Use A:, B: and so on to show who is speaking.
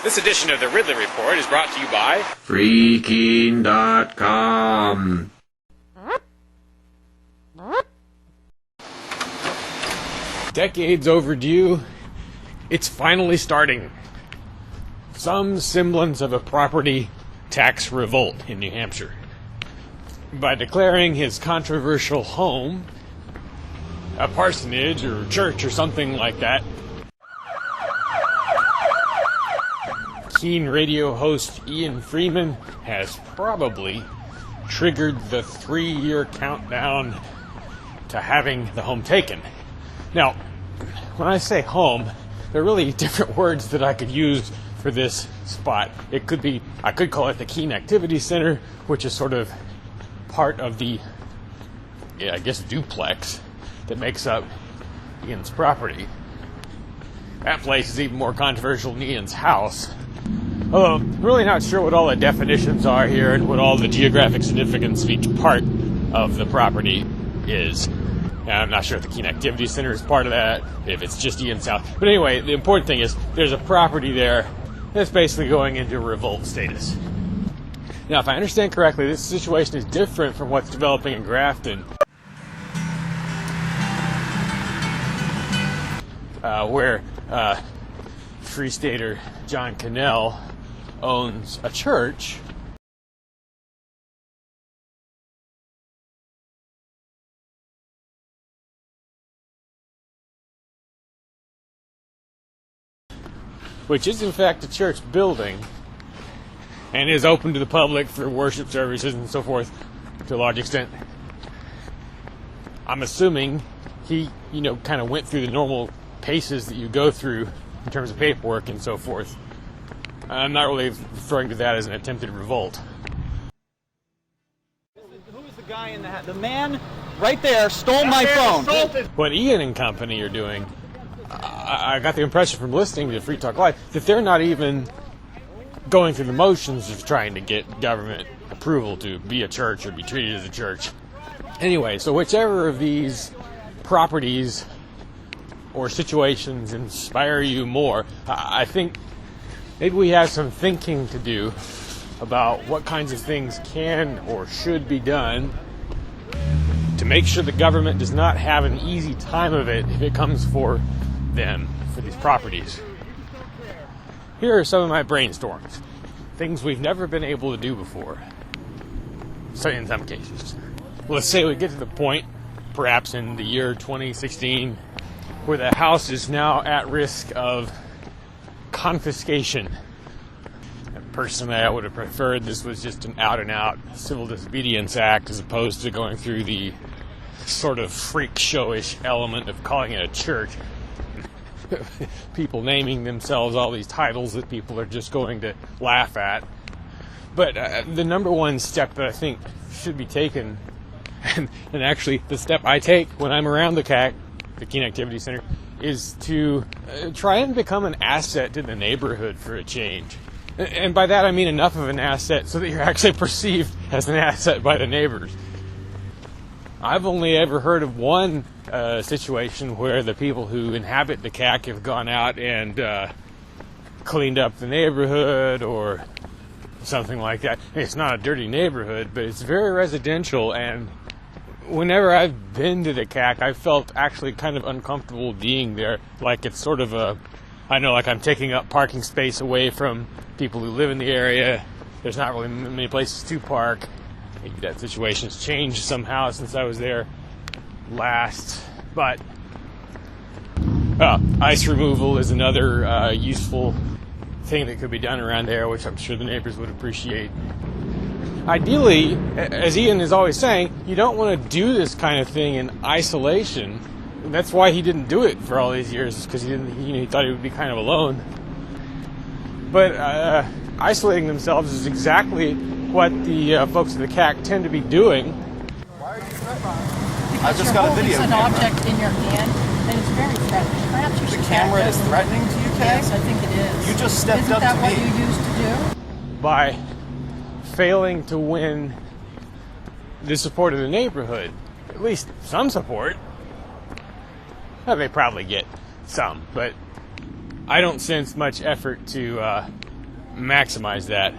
A: This edition of the Ridley Report is brought to you by
B: Freaking.com.
C: Decades overdue, it's finally starting. Some semblance of a property tax revolt in New Hampshire. By declaring his controversial home a parsonage or church or something like that, keen radio host Ian Freeman has probably triggered the 3-year countdown to having the home taken. Now, when I say home, there are really different words that I could use for this spot. I could call it the Keen Activity Center, which is sort of part of the, duplex that makes up Ian's property. That place is even more controversial than Ian's house. Although, I'm really not sure what all the definitions are here and what all the geographic significance of each part of the property is. And I'm not sure if the Keen Activity Center is part of that, if it's just Ian's house. But anyway, the important thing is there's a property there that's basically going into revolt status. Now, if I understand correctly, this situation is different from what's developing in Grafton, where Free Stater John Cannell owns a church which is in fact a church building and is open to the public for worship services and so forth to a large extent. I'm assuming he, kind of went through the normal paces that you go through in terms of paperwork and so forth. I'm not really referring to that as an attempted revolt.
D: Who is the guy in the hat? The man right there stole my phone.
C: What Ian and company are doing, I got the impression from listening to Free Talk Live that they're not even going through the motions of trying to get government approval to be a church or be treated as a church. Anyway, so whichever of these properties or situations inspire you more, I think maybe we have some thinking to do about what kinds of things can or should be done to make sure the government does not have an easy time of it if it comes for them, for these properties. Here are some of my brainstorms. Things we've never been able to do before. So in some cases. Let's say we get to the point, perhaps in the year 2016, where the house is now at risk of confiscation. And personally, I would have preferred this was just an out-and-out civil disobedience act as opposed to going through the sort of freak showish element of calling it a church. People naming themselves all these titles that people are just going to laugh at. But the number one step that I think should be taken, and actually the step I take when I'm around the Keen Activity Center, is to try and become an asset to the neighborhood for a change. And by that I mean enough of an asset so that you're actually perceived as an asset by the neighbors. I've only ever heard of one situation where the people who inhabit the CAC have gone out and cleaned up the neighborhood or something like that. It's not a dirty neighborhood, but it's very residential, and whenever I've been to the CAC, I felt actually kind of uncomfortable being there. Like it's sort of like I'm taking up parking space away from people who live in the area. There's not really many places to park. Maybe that situation's changed somehow since I was there last. But ice removal is another useful thing that could be done around there, which I'm sure the neighbors would appreciate. Ideally, as Ian is always saying, you don't want to do this kind of thing in isolation. And that's why he didn't do it for all these years, because he thought he would be kind of alone. But isolating themselves is exactly what the folks in the CAC tend to be doing.
D: Why are you threatening?
E: I just got a video
F: an
E: camera.
F: Object in your hand, and it's very threatening. Perhaps you should
E: The camera is threatening to you, Kay?
F: Yes, I think it is.
E: You just stepped up to me.
F: Isn't that what you used to do?
C: By failing to win the support of the neighborhood, at least some support. Well, they probably get some, but I don't sense much effort to maximize that.